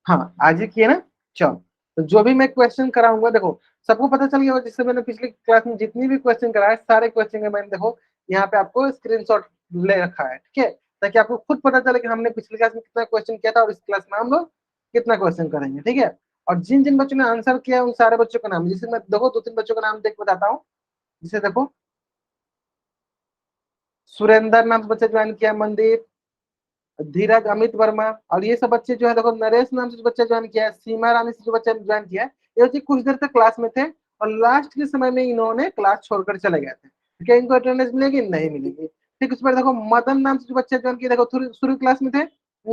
हाँ आज ही किए ना। चलो, तो जो भी मैं क्वेश्चन कराऊंगा देखो सबको पता चल गया होगा, जिससे मैंने पिछली क्लास में जितनी भी क्वेश्चन कराए सारे क्वेश्चन का मैंने देखो यहाँ पे आपको स्क्रीनशॉट ले रखा है, ठीक है, ताकि आपको खुद पता चले कि हमने पिछली क्लास में कितना क्वेश्चन किया था और इस क्लास में हम लोग कितना क्वेश्चन करेंगे, ठीक है। और जिन जिन बच्चों ने आंसर किया उन सारे बच्चों का नाम, जिसे मैं देखो 2-3 बच्चों का नाम देख बताता हूँ। जिसे देखो सुरेंद्र नाम से बच्चा ज्वाइन किया, मनदीप, धीरज, अमित वर्मा, और ये सब बच्चे जो है देखो नरेश नाम से जो बच्चा ज्वाइन किया है, सीमा रानी से जो बच्चा ज्वाइन किया है, ये बच्चे कुछ देर तक क्लास में थे और लास्ट के समय में इन्होंने क्लास छोड़कर चले गए थे। क्या इनको अटेंडेंस मिलेगी? नहीं मिलेगी। ठीक, उस पर देखो मदन नाम से जो बच्चा ज्वाइन किया, देखो शुरू क्लास में थे,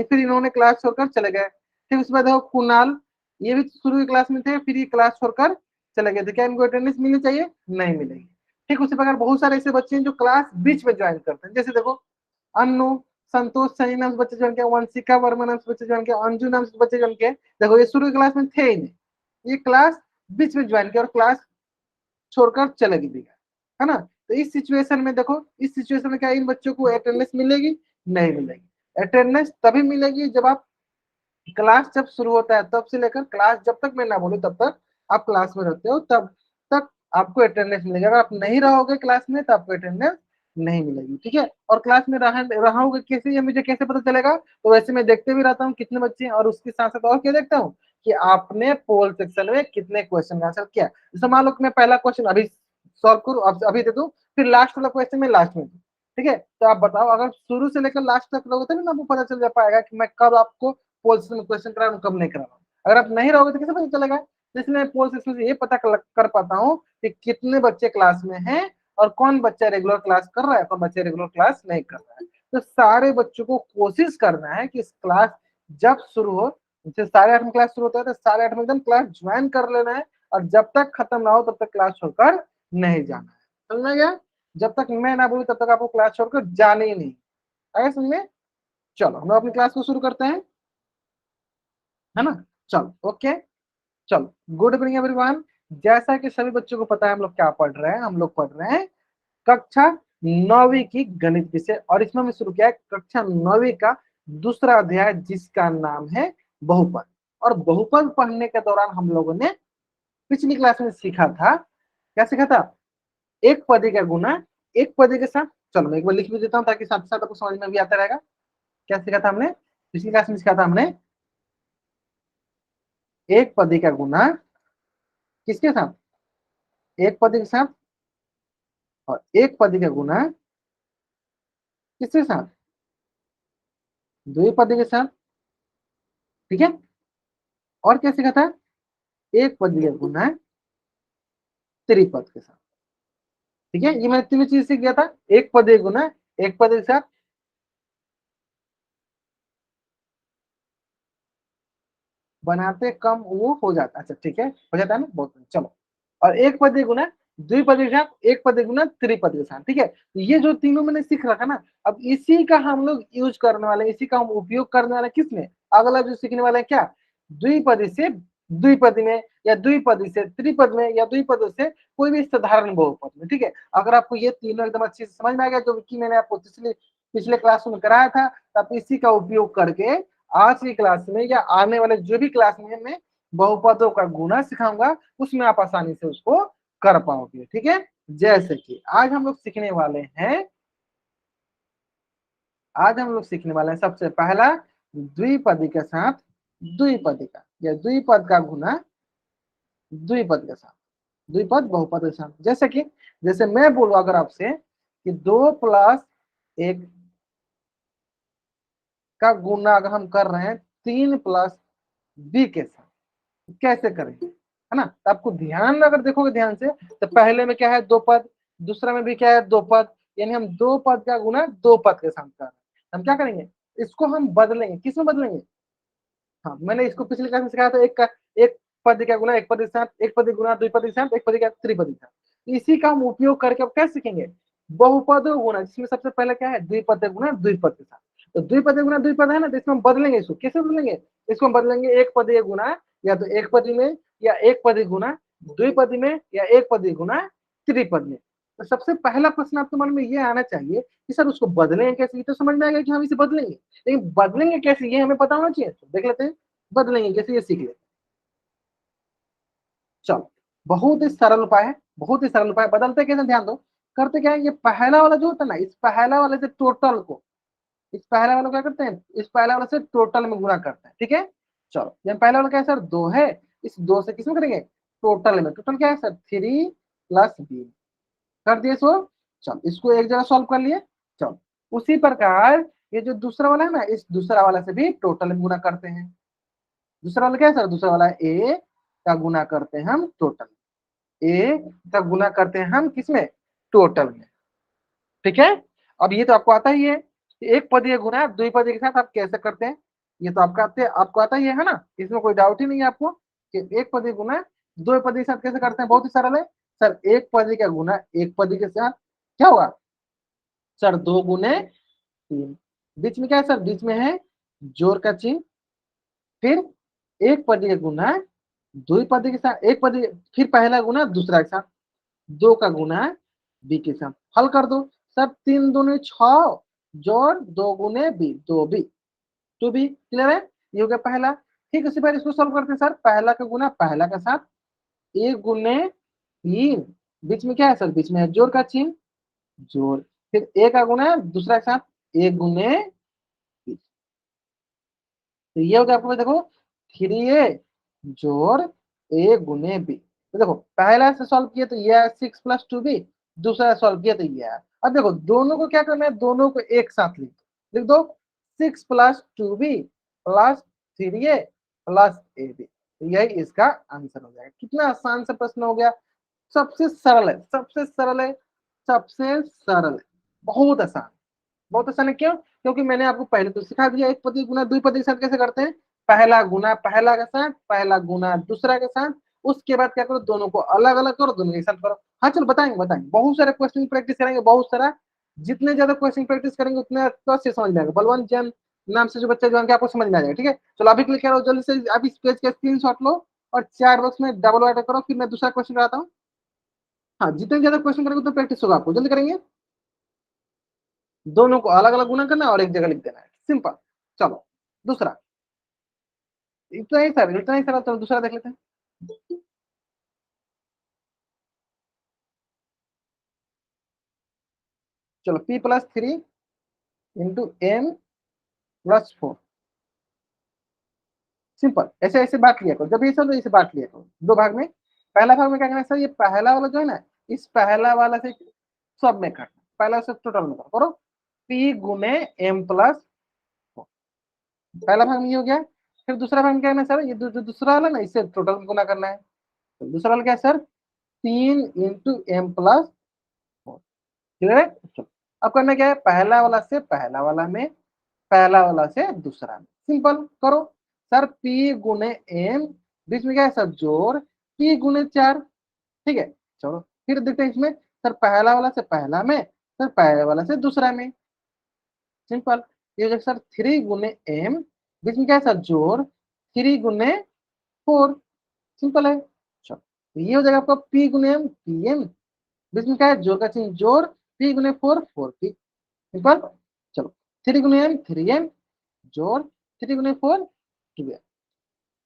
फिर इन्होंने क्लास छोड़कर चले गए। ठीक, उस पर देखो कुणाल, ये भी शुरू की क्लास में थे, फिर ये क्लास छोड़कर चले गए थे। क्या इनको अटेंडेंस मिलनी चाहिए? नहीं मिलेगी। ठीक, उसी प्रकार बहुत सारे ऐसे बच्चे हैं जो क्लास बीच में ज्वाइन करते हैं, जैसे देखो अन्नू, संतोष सही नाम से बच्चे ज्वाइन किया, वंशिका वर्मा नाम से बच्चे ज्वाइन किया, अंजू नाम से बच्चे ज्वाइन किया। देखो ये शुरू की क्लास में थे ही नहीं, ये क्लास बीच में ज्वाइन किया और क्लास छोड़कर चले भी गए, है ना। तो इस सिचुएशन में देखो, इस सिचुएशन में क्या इन बच्चों को अटेंडेंस मिलेगी? नहीं मिलेगी। अटेंडेंस तभी मिलेगी जब आप क्लास जब शुरू होता है तब से लेकर क्लास जब तक मैं ना बोलूं तब तक आप क्लास में रहते हो, तब तक आपको अटेंडेंस मिलेगा। अगर आप नहीं रहोगे क्लास में तो आपको अटेंडेंस नहीं मिलेगी, ठीक है। और क्लास में रहोगे कैसे, ये मुझे कैसे पता चलेगा? तो वैसे मैं देखते भी रहता हूँ कितने बच्चे हैं, और उसके साथ साथ और क्या देखता हूँ कि आपने पोल सेक्शन में कितने क्वेश्चन का आंसर किया। जैसे मान लो कि मैं पहला क्वेश्चन अभी सॉल्व करूँ, अभी दे दूँ, फिर लास्ट वाला क्वेश्चन में लास्ट में दूं, ठीक है। तो आप बताओ, अगर शुरू से लेकर लास्ट तक रहोगे तभी ना आपको पता चल जा पाएगा कि मैं कब आपको पोल सेक्शन में क्वेश्चन करा रहा हूँ, कब नहीं करा रहा हूँ। अगर आप नहीं रहोगे तो कैसे पता चलेगा? तो इसलिए पोल सेक्शन से ये पता कर पाता हूँ कि कितने बच्चे क्लास में हैं और कौन बच्चा रेगुलर क्लास कर रहा है, कौन बच्चा रेगुलर क्लास नहीं कर रहा है। तो सारे बच्चों को कोशिश करना है कि इस क्लास जब शुरू हो, जैसे 8:30 में क्लास शुरू होता है तो 8:30 में एकदम क्लास ज्वाइन कर लेना है, और जब तक खत्म ना हो तब तक क्लास छोड़कर नहीं जाना है। समझ में गया? जब तक मैं ना बोलूं तब तक आपको क्लास छोड़कर जाने ही नहीं आगे, समझ में? चलो हम अपनी क्लास को शुरू करते हैं, है ना। चलो ओके, चलो गुड इवनिंग एवरीवन। जैसा कि सभी बच्चों को पता है हम लोग क्या पढ़ रहे हैं, हम लोग पढ़ रहे हैं कक्षा 9वीं की गणित विषय, और इसमें हमने शुरू किया है कक्षा 9वीं का दूसरा अध्याय जिसका नाम है बहुपद। और बहुपद पढ़ने के दौरान हम लोगों ने पिछली क्लास में सीखा था, क्या सीखा था? एक पदी का गुना एक पदी के साथ। चलो मैं एक बार लिख भी देता हूँ ताकि साथ साथ आपको समझ में भी आता रहेगा। क्या सीखा था हमने? पिछली क्लास में सीखा था हमने एक पदी का गुना किसके साथ? एक पदी के साथ। और एक पदी का गुना किसके साथ? द्विपदी के साथ, ठीक है। और क्या सीखा था? एक पदी का गुना त्रिपद के साथ, ठीक है। ये मैंने तीन चीज सीख गया था, एक पदी का गुना एक पदी के साथ, बनाते कम वो हो जाता, अच्छा ठीक है हो जाता है ना, बहुत चलो। और एक पदी गुना द्विपदी के साथ, एक पदी गुना त्रिपदी के साथ, ठीक है। ये जो तीनों मैंने सीख रखा ना, अब इसी का हम लोग यूज करने वाले, इसी का हम उपयोग करने वाले किसमें? अगला जो सीखने वाले हैं क्या? द्विपदी से द्विपदी में, या द्विपदी से त्रिपद में, या द्विपद से कोई भी साधारण बहुपद में, ठीक है। अगर आपको ये तीनों एकदम अच्छे से समझ में आ गया जो कि मैंने आपको पिछले पिछले क्लास में कराया था, तब इसी का उपयोग करके आज की क्लास में या आने वाले जो भी क्लास में मैं बहुपदों का गुना सिखाऊंगा उसमें आप आसानी से उसको कर पाओगे, ठीक है। जैसे कि आज हम लोग सीखने वाले हैं, आज हम लोग सीखने वाले हैं सबसे पहला द्विपदी के साथ द्विपदी का, या द्विपद का गुना द्विपद के साथ, द्विपद बहुपद के साथ। जैसे कि जैसे मैं बोलूं अगर आपसे कि 2+1 का गुना अगर हम कर रहे हैं 3+b के साथ, कैसे करेंगे, है ना। तो आपको ध्यान, अगर देखोगे ध्यान से तो पहले में क्या है? दो पद, दूसरा में भी क्या है? दो पद, यानी हम दो पद का गुना दो पद के साथ कर रहे हैं। हम क्या करेंगे? इसको हम बदलेंगे, किस में बदलेंगे? हाँ मैंने इसको पिछले क्लास में सिखाया था, एक पद का गुना एक पद के साथ, एक पद गुना द्विपद के साथ, एक पद का त्रिपद के साथ। इसी का हम उपयोग करके अब क्या सीखेंगे? बहुपद गुना, जिसमें सबसे पहले क्या है? द्विपद गुना द्विपद के साथ। तो द्विपद गुना द्विपद है ना, तो इसमें हम बदलेंगे, इसको कैसे बदलेंगे? इसको हम बदलेंगे एक पदीय गुना, या तो एक पदी में, या एक पदी गुना द्विपदी में, या एक पदी गुना त्रिपद में। तो सबसे पहला प्रश्न आपके मन में ये आना चाहिए कि सर उसको बदलेंगे कैसे? ये तो समझ में आ गया कि हम इसे बदलेंगे, लेकिन बदलेंगे कैसे ये हमें पता होना चाहिए। तो देख लेते हैं। बदलेंगे कैसे ये सीख लेते। चलो बहुत ही सरल उपाय है, बहुत ही सरल उपाय। बदलते कैसे ध्यान दो, करते क्या है, ये पहला वाला जो होता है ना, इस पहला वाले से टोटल को, इस पहला वाला क्या करते हैं, इस पहला वाला से टोटल में गुणा करते हैं। ठीक है, चलो ये पहला वाला क्या है सर, 2 है, इस 2 से किसमें करेंगे, टोटल में। टोटल क्या है सर, 3 प्लस बी, कर दिए सो। चलो इसको एक जगह सॉल्व कर लिए। चलो उसी प्रकार ये जो दूसरा वाला है ना, इस दूसरा वाला से भी टोटल में गुणा करते हैं। दूसरा वाला क्या है सर, दूसरा वाला ए का गुना करते हैं हम टोटल, ए का गुना करते हैं हम किसमें, टोटल में। ठीक है, अब ये तो आपको आता ही है, एक पदीय गुना द्विपदीय के साथ आप कैसे करते हैं, ये तो आपको आता ही है ना, इसमें कोई डाउट ही नहीं है आपको कि एक पदीय गुना द्विपदीय के साथ कैसे करते हैं। बहुत ही सरल है सर, एक पदीय का गुना एक पदीय के साथ क्या होगा सर, 2 गुने 3, बीच में क्या है सर, बीच में है जोड़ का चिन्ह, फिर एक पदीय गुना द्विपदीय के साथ, एक पदीय, फिर पहला गुना दूसरा के साथ, 2 का गुना बी के साथ, हल कर दो सर, 3 दूनी 6 जोड़ 2 गुने बी, 2 बी, 2 बी, क्लियर है, ये हो गया पहला। ठीक उसी बार इसको सॉल्व करते हैं सर, पहला का गुना पहला के साथ, 1 गुने 3, बीच में क्या है सर, बीच में है जोड़ का चिन्ह, जोड़, फिर ए का गुना दूसरा के साथ, 1 गुने बी, तो ये हो गया आपको देखो 3a जोड़ ए गुने बी। तो देखो पहला से सॉल्व किया तो ये है 6 + 2b, दूसरा सॉल्व किया तो ये है। अब देखो दोनों को क्या करना है, दोनों को एक साथ लिख दो, 6 + 2b plus 3a plus ab, तो यही इसका आंसर हो जाएगा। कितना आसान सा प्रश्न हो गया, सबसे सरल है, सबसे सरल है, सबसे सरल है, बहुत आसान, बहुत आसान है। क्यों, क्योंकि मैंने आपको पहले तो सिखा दिया एक पदी गुना द्विपदी के साथ कैसे करते हैं, पहला गुना पहला के साथ, पहला गुना दूसरा के साथ, उसके बाद क्या करो, दोनों को अलग अलग करो, दोनों के साथ करो। हाँ चलो बताएंगे बताएंगे, बहुत सारे क्वेश्चन प्रैक्टिस करेंगे, बहुत सारा, जितने ज्यादा क्वेश्चन प्रैक्टिस करेंगे उतने तो अच्छे समझ में आएगा। बलवंत जैन नाम से जो बच्चा जो है आपको समझ में आ जाएगा। ठीक है, चलो अभी क्लिक करो जल्दी से, आप इस पेज का स्क्रीनशॉट लो और चैट बॉक्स में डबल वाइट करो, फिर मैं दूसरा क्वेश्चन कराता हूँ। हाँ जितने ज्यादा क्वेश्चन करेंगे उतना प्रैक्टिस होगा आपको, जल्दी करेंगे। दोनों को अलग अलग गुना करना है और एक जगह लिख देना है, सिंपल। चलो दूसरा, इतना ही सर, इतना ही सर, तो दूसरा देख लेते हैं। चलो p + 3 × m + 4, सिंपल। ऐसे ऐसे बांट लिया करो, जब ये सब ऐसे बांट लिया करो दो भाग में। पहला भाग में क्या करना है सर, ये पहला वाला जो है ना, इस पहला वाला से सब में काटना, पहला से टोटल में करो, p गुने m+4, पहला भाग में ये हो गया। फिर दूसरा भाग में क्या करना है सर, ये दूसरा वाला ना, इससे टोटल में गुना करना है। तो दूसरा वाला क्या है सर, 3 × m+4, क्लियर है। चलो अब करना क्या है, पहला वाला से पहला वाला में, पहला वाला से दूसरा में, सिंपल करो सर, p गुने m, बीच में क्या है सर, जोड़ p गुने 4। ठीक है, चलो फिर देखते हैं इसमें सर, पहला वाला से पहला में, सर पहले वाला से दूसरा में, सिंपल। ये हो जाएगा सर 3 गुने m, बीच में क्या है सर, जोड़ 3 गुने 4, सिंपल है। चलो तो ये हो जाएगा आपका p गुने m, pm, बीच में क्या है, जोड़ का चिन्ह, जोड़ p गुने 4, 4p, सिंपल। चलो 3 गुने m, 3m, जोड़ 3 गुने 4, 12,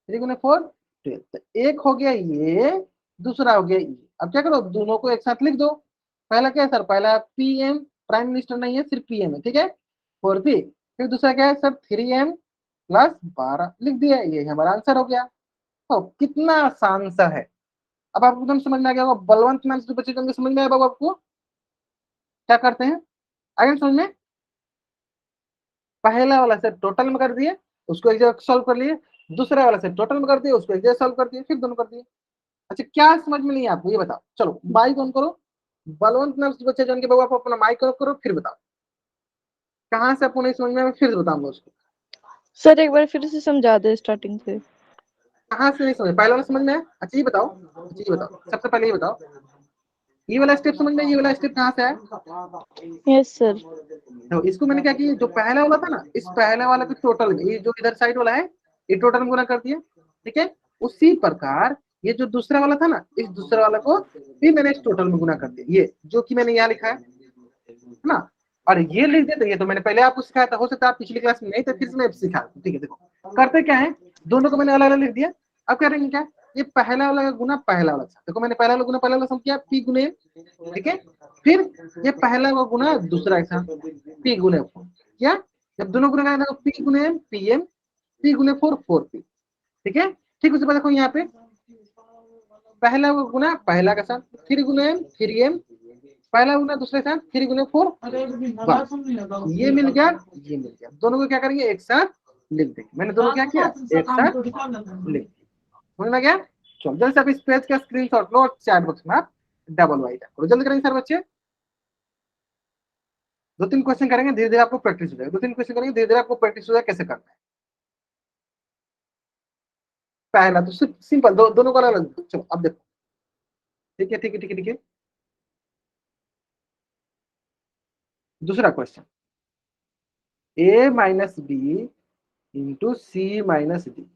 3 गुने 4, 12, तो एक हो गया ये, दूसरा हो गया ये। अब क्या करो, दोनों को एक साथ लिख दो। पहला क्या है सर, पहला पीएम, प्राइम मिनिस्टर नहीं है, सिर्फ पीएम है, ठीक है, 4p। फिर दूसरा क्या है सर, 3m + 12, लिख दिया, ये हमारा आंसर हो गया। तो कितना आसान सा है, अब आपको एकदम समझ में आ गया होगा। बलवंत नाम से बच्चे को समझ में आया बाबू आपको, क्या करते हैं आगे समझ में। पहला वाला से टोटल में कर दिए, उसको एक जगह सॉल्व कर लिए, दूसरा वाला से टोटल में कर दिए, उसको एक जगह सॉल्व कर दिए, फिर दोनों कर दिए। अच्छा क्या समझ में नहीं है आपको, ये बताओ। चलो माइक ऑन करो, बलवंत नाम से बच्चे जान के बाबू आप अपना माइक ऑन करो, फिर बताओ कहाँ से आपको नहीं समझ में आया, फिर बताऊंगा उसको। सर एक बार फिर से समझा दे स्टार्टिंग से। कहाँ से नहीं समझ, पहला वाला समझ में आया। अच्छा ये बताओ, अच्छा ये बताओ, सबसे पहले ये बताओ, ये वाला स्टेप समझ में, ये वाला स्टेप कहाँ से आया। Yes sir. तो इसको मैंने क्या किया, जो पहला वाला था ना, इस पहले वाला के टोटल में, ये जो इधर साइड वाला है, ये टोटल में गुना कर दिया, ठीक है। उसी प्रकार ये जो दूसरा वाला था ना, इस दूसरा वाला को भी मैंने इस टोटल में गुना कर दिया, ये जो कि मैंने यहाँ लिखा है ना। और ये लिख देते, ये तो मैंने पहले आपको सिखाया था, हो सकता है आप पिछली क्लास में नहीं थे, फिर से मैं सिखा दूं। ठीक है, देखो करते क्या है, दोनों को मैंने अलग अलग लिख दिया। अब करेंगे क्या, ये पहला वाला गुना पहला वाला, देखो मैंने पहला वाला गुना पहला वाला सम किया पी गुने, ठीक है। फिर ये पहला का गुना दूसरा के साथ पी गुने फोर, क्या जब दोनों गुना करेंगे तो पी गुने पी एम, पी गुने फोर फोर पी, ठीक है। ठीक उसके बाद देखो यहाँ पे पहला गुना पहला के साथ, फिर गुने एम फिर एम, पहला गुना दूसरे के साथ, फिर गुने फोर, ये मिल गया, ये मिल गया। दोनों को क्या करेंगे, एक साथ लिख देंगे। मैंने दोनों क्या किया, एक साथ लिख, समझ में गया। चलो जल्दी से आप इस पेज का स्क्रीनशॉट लो और चैट बॉक्स में आप डबल वाई टाइप करो, जल्दी करेंगे सर बच्चे। दो तीन क्वेश्चन करेंगे, धीरे धीरे आपको प्रैक्टिस हो जाएगा। दो तीन क्वेश्चन करेंगे, धीरे धीरे आपको प्रैक्टिस हो जाएगा कैसे करना है। पहला तो सिर्फ सिंपल, दोनों को अलग अलग। चलो अब देखो, ठीक है ठीक है ठीक है ठीक है। दूसरा क्वेश्चन, ए माइनस बी इंटू सी माइनस डी,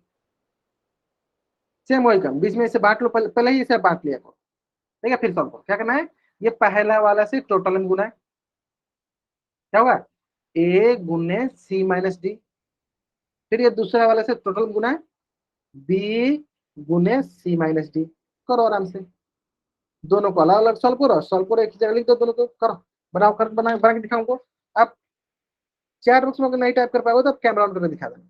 सेम वही काम, बीच में इसे बांट लो, पहले ही इसे बांट लिया करो, ठीक है। फिर सॉल्व करो, क्या करना है, ये पहला वाला से टोटल में गुना है, क्या होगा, ए गुने सी माइनस डी। फिर ये दूसरा वाला से टोटल में गुना है, बी गुने सी माइनस डी। करो आराम से, दोनों को अलग अलग सॉल्व करो, एक ही जगह लिख दो, दोनों को करो, बनाओ कर बना के दिखाऊंगा आप। चैट बॉक्स में अगर नहीं टाइप कर पाओगे तो आप कैमरा ऑन करके दिखा देना।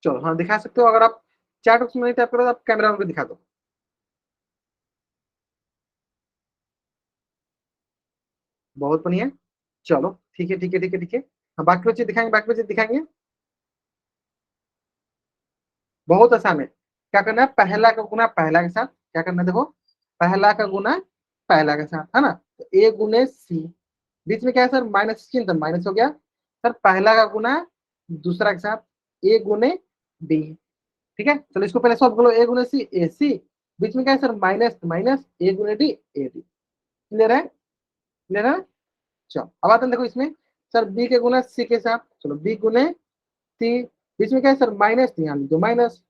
चलो हाँ दिखा सकते हो, अगर आप चैट बॉक्स में नहीं टाइप करो तो आप कैमरा ऑन करके दिखा दो। बहुत बढ़िया, चलो ठीक है ठीक है ठीक है ठीक है। हाँ बाकी बच्चे दिखाएंगे, बाकी बच्चे दिखाएंगे। बहुत आसान है, क्या करना है, पहला का गुना पहला के साथ, क्या करना है देखो, पहला का गुना पहला के साथ, है ना। तो ए गुने सी, बीच में क्या है सर, माइनस चिन्ह, तो माइनस हो गया। सर पहला का गुना दूसरा के साथ, ए गुने डी, ठीक है। चलो इसको पहले सॉल्व करो, ए गुने सी ए सी, बीच में क्या है सर, माइनस माइनस, ए गुने डी ए डी। क्लियर है, क्लियर है। चलो अब आते हैं देखो इसमें, सर बी के गुना सी के साथ, चलो बी गुने सी, बीच में क्या है सर, माइनस, यहाँ लिख दो माइनस।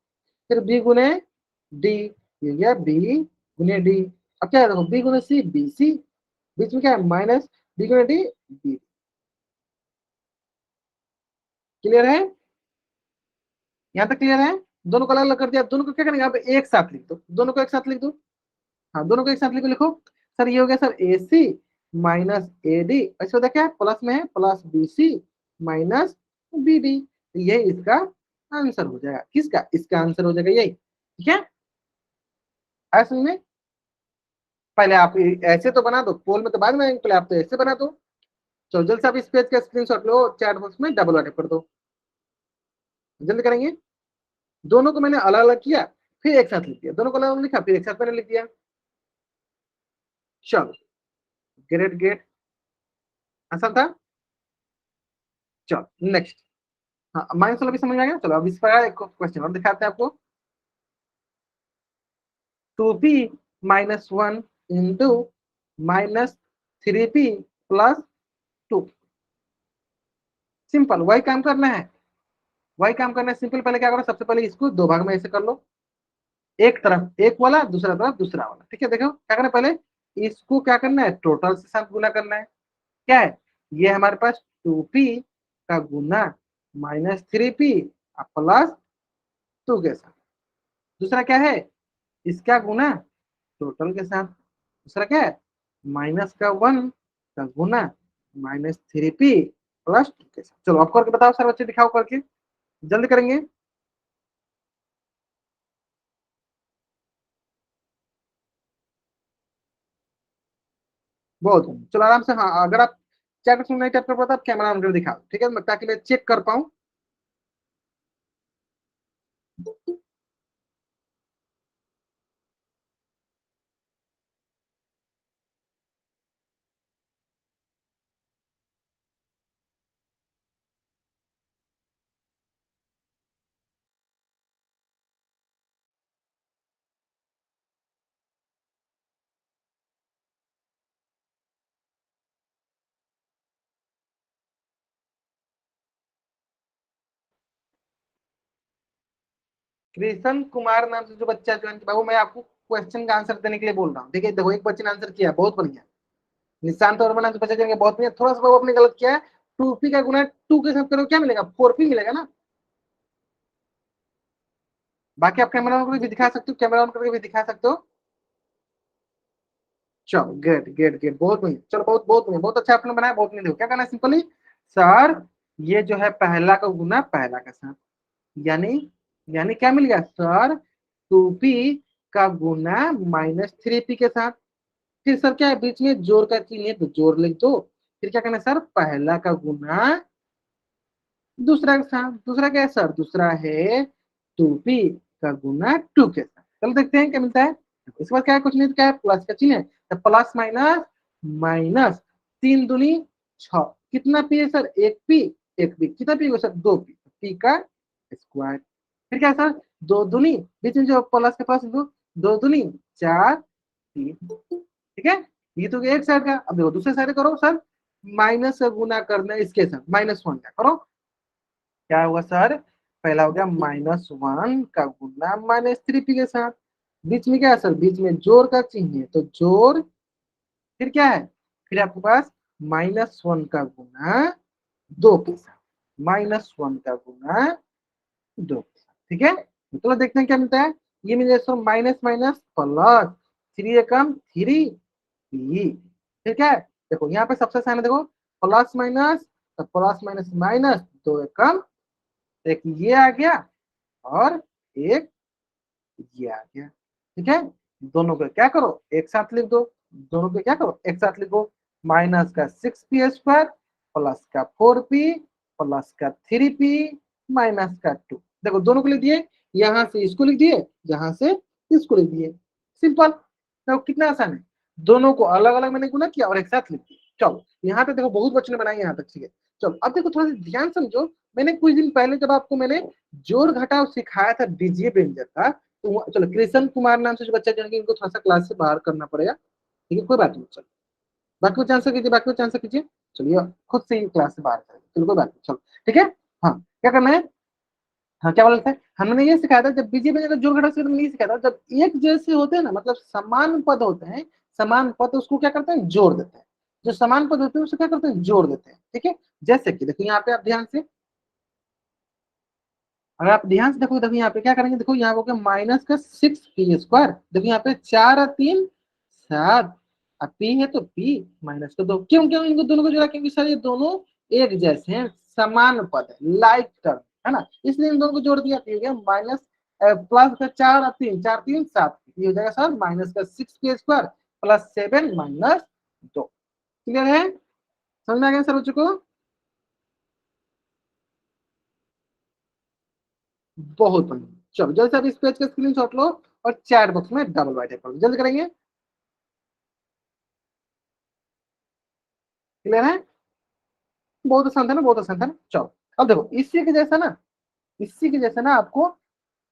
फिर बी गुने डी, ये गया बी गुने डी। अब क्या है देखो, बी गुने सी बी सी, बीच में क्या है माइनस, बी गुने डी बी। क्लियर है, यहाँ तक क्लियर है। दोनों को अलग अलग कर दिया, दोनों को क्या करेंगे, आप एक साथ लिख दो, दोनों को एक साथ लिख दो। हाँ दोनों को एक साथ लिखो, लिखो। सर ये हो गया sir a c minus a d, इसको देखा प्लस में है, plus b c minus b d. ये इसका आंसर हो जाएगा, किसका, इसका आंसर हो जाएगा यही, ठीक है। ऐसे में पहले आप ऐसे तो बना दो, पोल में तो बाद में आएंगे, पहले आप तो ऐसे बना दो। चलो जल्द से आप इस पेज का स्क्रीनशॉट लो, चैट बॉक्स में डबल अटैक कर दो, जल्द करेंगे। दोनों को मैंने अलग अलग किया, फिर एक साथ लिख दिया, दोनों को अलग अलग लिखा, फिर एक साथ मैंने लिख दिया। चलो ग्रेट ग्रेट, आसान था। चलो नेक्स्ट, हाँ माइनस वाला भी समझ में आ गया। चलो अब इस पर एक क्वेश्चन और दिखाते हैं आपको, 2p minus one into minus 3p plus 2। Simple वही काम करना है, वही काम करना है सिंपल। पहले क्या करो, सबसे पहले इसको दो भाग में ऐसे कर लो, एक तरफ एक वाला, दूसरा तरफ दूसरा वाला, ठीक है। देखो क्या करना है, पहले इसको क्या करना है, टोटल से साथ गुना करना है। क्या है, ये हमारे पास 2p का गुना माइनस 3p प्लस 2 के साथ, दूसरा क्या है, इसका गुना टोटल के साथ, दूसरा क्या है, माइनस का 1 का गुना माइनस 3p प्लस 2 के साथ। चलो अब करके बताओ सर बच्चे, दिखाओ करके, जल्दी करेंगे। बहुत बढ़िया। चलो आराम से, हाँ अगर आप चैट में नहीं टाइप कर पाते आप कैमरा ऑन कर दिखाओ, ठीक है, ताकि मैं चेक कर पाऊँ। कृष्ण कुमार नाम से जो बच्चा ज्वाइन किया, बाबू मैं आपको क्वेश्चन का आंसर देने के लिए बोल रहा हूँ। देखिए देखो, एक बच्चे ने आंसर किया, बहुत बढ़िया। निशांत वर्मा नाम से बच्चा ज्वाइन किया, बहुत बढ़िया। थोड़ा सा बाबू आपने गलत किया है। 2p का गुना 2 के साथ करो, क्या मिलेगा? 4p मिलेगा ना। बाकी आप कैमरा ऑन करके भी दिखा सकते हो, कैमरा ऑन करके भी दिखा सकते हो। चलो गुड गुड गुड, बहुत बढ़िया। चलो बहुत बहुत बढ़िया, बहुत अच्छा आपने बनाया, बहुत नहीं। देखो क्या करना है, सिंपली सर ये जो है पहला का गुना पहला के साथ, यानी यानी क्या मिल गया सर? 2p का गुना -3p के साथ। फिर सर क्या है, बीच में जोड़ का चिन्ह है तो जोड़ लिख दो। फिर क्या करना है सर? पहला का गुना दूसरा के साथ। दूसरा क्या है सर? दूसरा है 2p का गुना 2 के साथ। चलो देखते हैं क्या मिलता है। इसके बाद क्या है? कुछ नहीं तो क्या है, प्लस का चिन्ह है, तो प्लस माइनस माइनस, 3 दूनी 6। कितना पी है सर? 1p। 1p कितना पी है सर? 2p, p का स्क्वायर। फिर क्या है सर? 2 दूनी, बीच में जो प्लस के पास दो दूनी 4, 3। ठीक है, ये तो एक साइड का। अब देखो दूसरे साइड करो सर, माइनस से गुना करना है इसके साथ, -1 का करो। क्या होगा सर? पहला हो गया -1 का गुना -3p के साथ। बीच में क्या है सर? बीच में जोड़ का चिन्ह है तो जोड़। फिर क्या है? फिर आपके पास -1 का गुना 2 के साथ, -1 का गुना 2 के साथ। ठीक है, तो देखते हैं क्या मिलता है। ये मिल जाएगा माइनस माइनस प्लस, 3 एकम 3p। फिर क्या है? देखो यहाँ पे सबसे आसान है, देखो प्लस माइनस, तो प्लस माइनस माइनस, 2 एकम, एक ये आ गया और एक ये आ गया। ठीक है, दोनों को क्या करो? एक साथ लिख दो। दोनों को क्या करो? एक साथ लिखो। माइनस का 6p स्क्वायर प्लस का 4p प्लस का 3p माइनस का 2। देखो दोनों को लिख दिए, यहां से इसको लिख दिए, यहां से इसको लिख दिए। सिंपल। देखो कितना आसान है, दोनों को अलग अलग मैंने गुना किया और एक साथ लिख दिया। चलो यहाँ पे देखो बहुत बच्चों ने बनाई यहाँ तक। ठीक है, चलो अब देखो थोड़ा सा ध्यान समझो। मैंने कुछ दिन पहले जब आपको मैंने जोड़ घटाव सिखाया था बीजीय व्यंजक का, तो चलो कृष्ण कुमार नाम से जो बच्चा जाएंगे इनको थोड़ा सा क्लास से बाहर करना पड़ेगा। ठीक है, कोई बात नहीं। चलो बाकी कुछ आंसर कीजिए, बाकी कुछ आंसर कीजिए। चलिए खुद से ही क्लास से बाहर करेंगे, चलो कोई बात नहीं। चलो ठीक है, हाँ क्या करना है? हाँ क्या बोलते हैं, हमने ये सिखाया था जब बीजीय व्यंजक का जोड़ घटाव से नहीं सिखाया था, जब एक जैसे होते हैं ना, मतलब समान पद होते हैं, समान पद उसको क्या करते हैं? जोड़ देते हैं। जो समान पद होते हैं उसको क्या करते हैं? जोड़ देते हैं। ठीक है, जैसे कि देखो यहाँ पे आप ध्यान से, अगर आप ध्यान से देखो, देखो यहाँ पे क्या करेंगे, देखो यहाँ हो गया माइनस का 6p स्क्वायर। देखो यहाँ पे 4 और 3 7, अब p है तो p माइनस का 2। क्यों क्यों इनको दोनों को जोड़ा? क्योंकि सर ये दोनों एक जैसे हैं, समान पद है, लाइक टर्म है ना, इसलिए इन दोनों को जोड़ दिया। हो गया माइनस प्लस का 4 और 3, 4 3 7, ये हो जाएगा सर माइनस का 6p square plus 7 minus 2। Clear है? समझ में आ गया सर बच्चों को? बहुत बढ़िया। चलो जल्दी से आप इस पेज का स्क्रीनशॉट लो और चैट बॉक्स में डबल बाइट करो, जल्दी करेंगे। क्लियर है? बहुत आसान था ना, बहुत आसान था ना। चलो अब देखो इसी के जैसा ना, इसी के जैसा ना आपको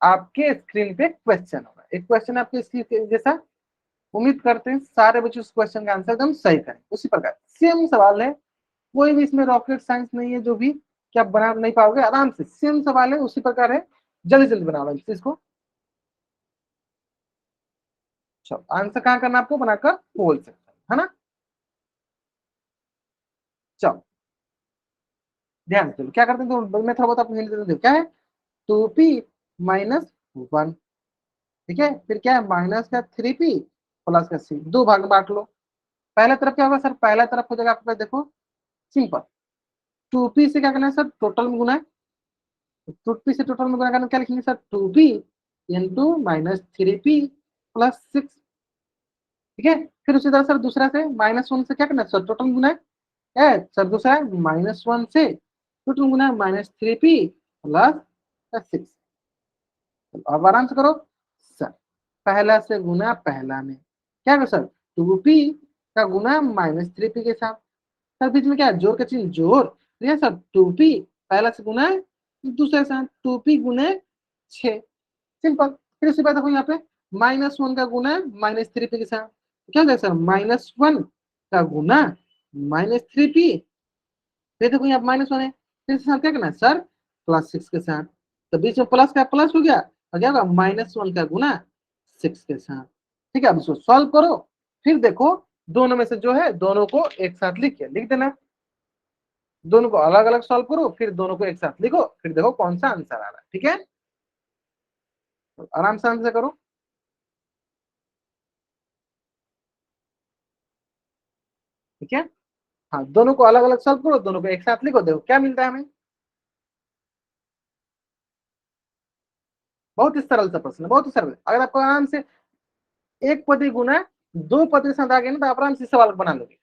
आपके स्क्रीन पे क्वेश्चन होगा। एक क्वेश्चन आपके स्क्रीन के जैसा, उम्मीद करते हैं सारे बच्चे उस क्वेश्चन का आंसर एकदम सही करें। उसी प्रकार सेम सवाल है, कोई भी इसमें रॉकेट साइंस नहीं है जो भी कि आप बना नहीं पाओगे, आराम से सेम सवाल है, उसी प्रकार है। जल्दी जल्दी बना लो इस चीज को। चलो आंसर कहाँ करना आपको? बनाकर बोल सकते है ना। चलो ध्यान से क्या करते हैं, तो मैं थोड़ा बहुत आपको हिंट देता हूँ। क्या है? 2p minus 1। ठीक है, फिर क्या है? माइनस का 3p प्लस का c, दो भाग में बांट लो। पहला तरफ क्या होगा सर? पहला तरफ हो जाएगा आपके पास, देखो सिंपल, 2p से क्या करना है सर? टोटल में गुना है। 2p से टोटल में गुना करना, क्या लिखेंगे sir? 2p into -3p plus 6। ठीक है, फिर उसी तरह सर दूसरा से -1 से क्या करना है सर? टोटल में गुना है सर। दूसरा है -1 से टोटल गुना है -3p प्लस 6। अब आराम से करो सर, पहला से गुना पहला में, क्या करो सर? 2p का गुना -3p के साथ। सर बीच में क्या है? जोड़ का चिन्ह, जोड़। ठीक है सर, 2p पहला से गुना है दूसरे के साथ, 2p गुने 6। सिंपल। फिर उसके बाद देखो यहाँ पे -1 का गुना है -3p के साथ, क्या हो जाएगा सर? -1 का गुना -3p। फिर देखो यहाँ -1 है, फिर इसके साथ क्या करना है सर? +6 के साथ, तो बीच में प्लस का प्लस हो गया और क्या होगा -1 का गुना 6 के साथ। ठीक है, अब इसको सॉल्व करो, फिर देखो दोनों में से जो है दोनों को एक साथ लिख देना। दोनों को अलग अलग सॉल्व करो, फिर दोनों को एक साथ लिखो, फिर देखो कौन सा आंसर आ रहा है। ठीक है, तो आराम से आंसर करो। ठीक है, हाँ, दोनों को अलग अलग सॉल्व करो, दोनों को एक साथ लिखो, देखो क्या मिलता है हमें। बहुत ही सरल सा प्रश्न, बहुत ही सरल। अगर आपको आराम से एक पति गुना दो पति के साथ आ गया ना, तो आप आराम से सवाल बना लोगे।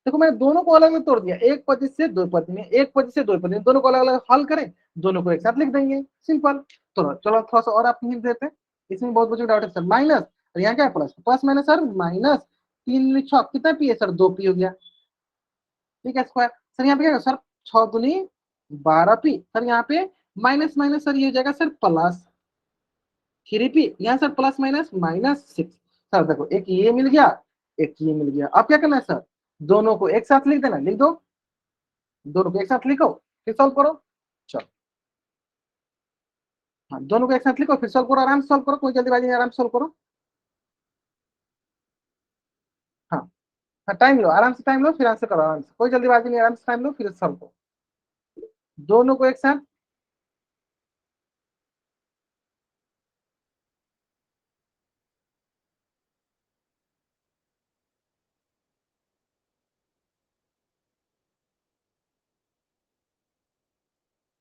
देखो मैंने दोनों को अलग अलग तोड़ दिया, एक पति से दो पति में, एक पति से दो पति में, दोनों को अलग अलग हल करें, दोनों को एक साथ लिख देंगे, सिंपल। तो चलो थोड़ा सा और आप हिंट देते हैं, इसमें बहुत बच्चों को डाउट है सर। माइनस, और यहाँ क्या है plus, plus minus sir minus 3 कितना पी है सर, 2 पी हो गया। ठीक है स्क्वायर, सर यहाँ पे क्या सर 6 दूनी 12 पी, सर यहाँ पे माइनस माइनस सर ये हो जाएगा सर प्लस 3 पी, यहाँ सर प्लस माइनस -6। सर देखो एक ये मिल गया, एक ये मिल गया, अब क्या करना है सर, दोनों को एक साथ लिख देना, लिख दो, दोनों को एक साथ लिखो, फिर सॉल्व करो। चलो, हाँ दोनों को एक साथ लिखो, फिर सॉल्व करो, आराम से सॉल्व करो, कोई जल्दीबाजी नहीं, आराम से सॉल्व करो। हाँ, हाँ टाइम लो, आराम से टाइम लो, फिर आंसर करो, आराम से, कोई जल्दीबाजी नहीं, आराम से टाइम लो, फिर सॉल्व करो दोनों को एक साथ।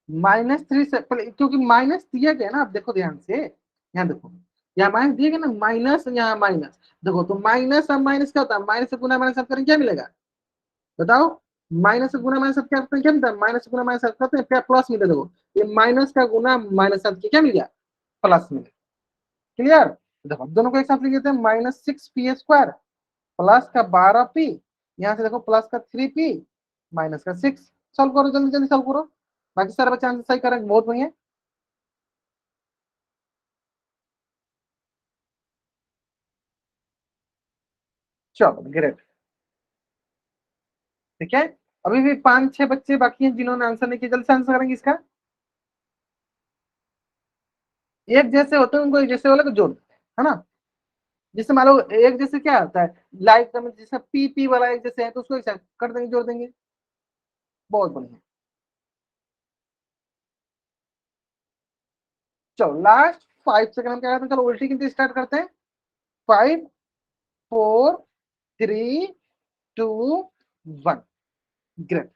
-3 से पहले, क्योंकि माइनस दिया गया ना, आप देखो ध्यान से, यहाँ देखो, यहाँ माइनस दिया गया ना, माइनस यहाँ माइनस, देखो तो माइनस अब माइनस क्या होता है, माइनस से गुना माइनस करेंगे क्या मिलेगा, बताओ। माइनस से गुना माइनस क्या करते हैं, क्या मिलता है, माइनस से गुना माइनस करते हैं क्या, प्लस मिलता है। देखो ये माइनस का गुना माइनस क्या मिल गया, प्लस मिले। क्लियर, देखो दोनों को एक साथ लिख देते हैं, -6 पी² प्लस का 12 पी, यहाँ से देखो प्लस का 3 पी माइनस का 6। सॉल्व करो, जल्दी जल्दी सॉल्व करो, बाकी सारे बच्चे आंसर सही करेंगे, बहुत बढ़िया। चलो ग्रेट। ठीक है, अभी भी 5-6 बच्चे बाकी हैं जिन्होंने आंसर नहीं किया, जल्दी से आंसर करेंगे इसका। एक जैसे होते हैं उनको एक जैसे वाले को जोड़ देते हैं, है ना। जैसे मान लो एक जैसे क्या होता है, लाइक जैसे पी पी वाला एक जैसे है, तो उसको एक साथ कर देंगे, जोड़ देंगे, बहुत बढ़िया। चलो लास्ट 5 सेकंड हम क्या करते हैं, चलो उल्टी गिनती स्टार्ट करते हैं। 5, 4, 3, 2, 1। ग्रेट,